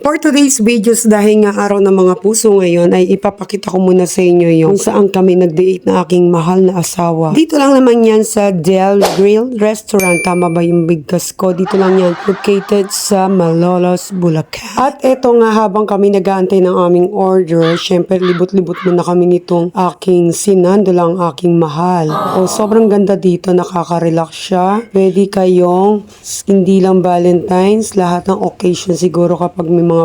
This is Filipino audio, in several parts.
For today's videos, dahil nga araw ng mga puso ngayon, ay ipapakita ko muna sa inyo yung kung saan kami nag-date na aking mahal na asawa. Dito lang naman yan sa Del Grill Restaurant. Tama ba yung bigkas ko? Dito lang yan, located sa Malolos, Bulacan. At eto nga, habang kami nag-aantay ng aming order, syempre libot-libot muna kami nitong aking sinando lang aking mahal. O sobrang ganda dito, nakaka-relax siya. Pwede kayong hindi lang Valentine's, lahat ng occasion siguro kapag may mga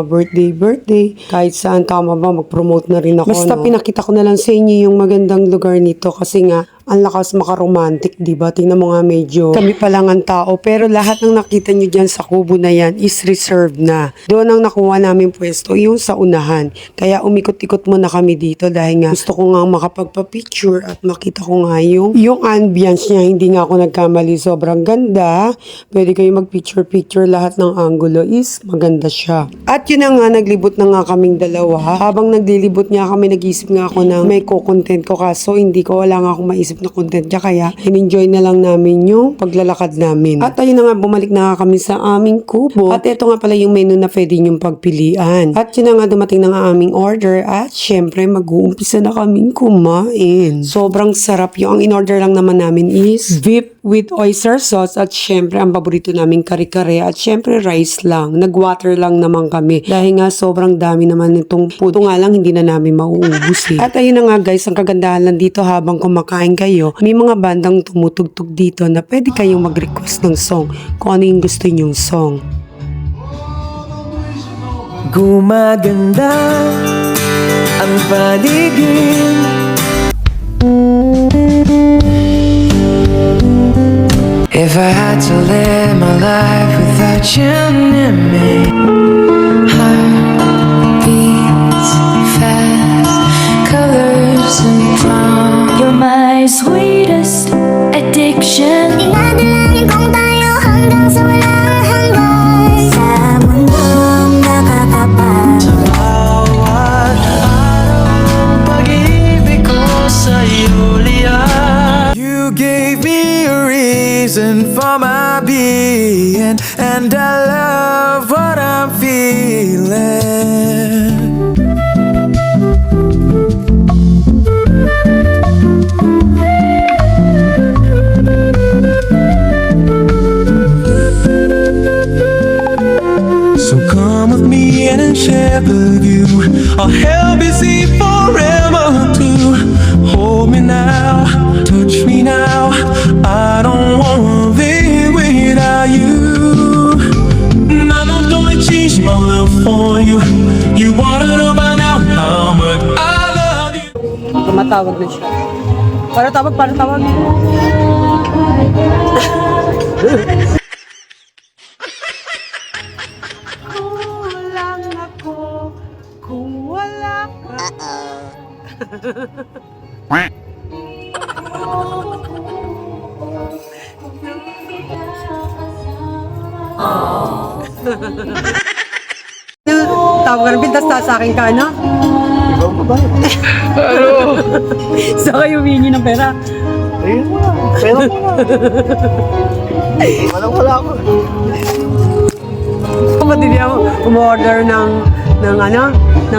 birthday, kahit saan, tama ba, mag-promote na rin ako. Basta pinakita ko na lang sa inyo yung magandang lugar nito kasi nga, ang lakas maka-romantic, diba? Tingnan mo nga medyo kami pa lang ang tao. Pero lahat ng nakita nyo dyan sa kubo na yan is reserved na. Doon ang nakuha namin pwesto, yung sa unahan. Kaya umikot-ikot muna kami dito dahil nga gusto ko nga makapagpa-picture at makita ko nga yung ambience niya. Hindi nga ako nagkamali. Sobrang ganda. Pwede kayo mag-picture-picture. Lahat ng angulo is maganda siya. At yun na nga, naglibot na nga kaming dalawa. Habang naglilibot nga kami, nag-isip nga ako ng may co-content ko kaso hindi ko, wala nga akong maisip na content niya, kaya in-enjoy na lang namin yung paglalakad namin. At ayun na nga, bumalik na nga kami sa aming kubo. At ito nga pala yung menu na pwede nyong pagpilian. At yun na nga, dumating na nga aming order at syempre mag-uumpisa na kaming kumain. Sobrang sarap yung ang in-order lang naman namin is beef with oyster sauce at syempre ang paborito naming kare-kare at syempre rice lang. Nag-water lang naman kami dahil nga sobrang dami naman nitong food. Ito nga lang hindi na namin mauubos eh. At ayun na nga guys, ang kagandahan lang dito habang kumakain kayo, may mga bandang tumutugtog dito na pwede kayong mag-request ng song kung ano yung gusto nyong song. Gumaganda ang paligid, if I had to live my life without you near me. Heart beats fast, colors and prom. You're my sweetest addiction. Dinadalangin kong tayo hanggang sa walang hanggan. Sa mundong nakakapag Sa bawat araw, pag-ibig ko sa'yo liyan. You gave me a reason for my being, and I love what I'm feeling. So come with me and shepherd you. I'll help you see forever too. Hold me now, touch me now. I don't wanna live without you. I'm gonna change my love for you. You wanna know by now how much I love you. Tumatawag na siya. Para tawag. Kulang ako kung wala ka. Tawag ka rin, pintas sa akin ka, ano? Ikaw ba ba? Ano? Saan kayo humingi ng pera? Ayun mo na. Pero mo na. Wala ako. Kapag hindi ako umorder ng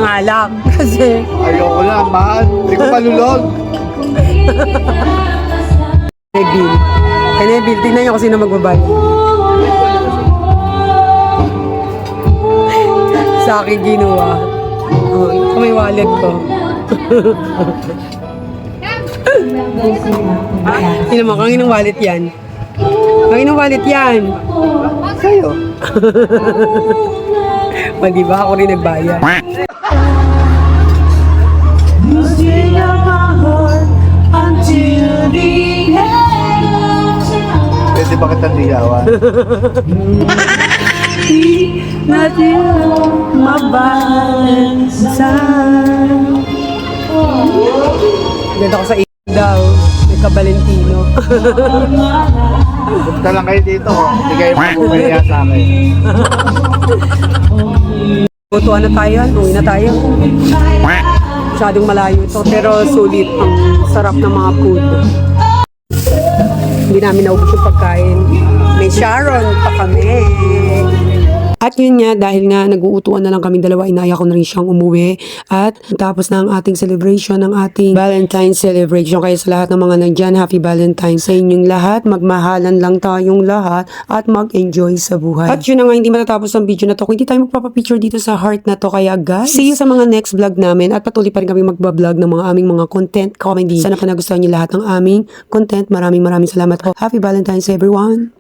alak. Kasi Ayoko na. Mahal. Hindi ko palulog. Neville. Neville, tingnan niyo kung sino magbabayad. Sa akin ginawa. Oh, ito may wallet ko. Tingnan mo, kanginong wallet yan? Kanginong wallet yan? Sa'yo. O, diba? Ako rin nagbayad. Pwede ba kitang ligawan? Natin mabalansan. Ganda ko sa daw. May ka-Valentino. Punta lang kayo dito. Hindi kayo magpupaya sa akin. Butuan na tayo. Uwi na tayo. Masyadong malayo ito. Pero sulit. Ang sarap ng mga food. Hindi namin naubos yung pagkain. May Sharon pa kami. At yun nga, dahil nga nag-uutuan na lang kami dalawa, inaya ko na rin siyang umuwi. At tapos na ang ating celebration, ang ating Valentine's celebration. Kaya sa lahat ng mga nandyan, Happy Valentine's sa inyong lahat. Magmahalan lang tayong lahat at mag-enjoy sa buhay. At yun na nga, hindi matatapos ang video na to kung hindi tayo magpapapicture dito sa heart na to. Kaya guys, see you sa mga next vlog namin at patuloy pa rin kami magbablog ng mga aming mga content comedy. Sana pa nagustuhan niyo lahat ng aming content. Maraming salamat po. Happy Valentine's everyone!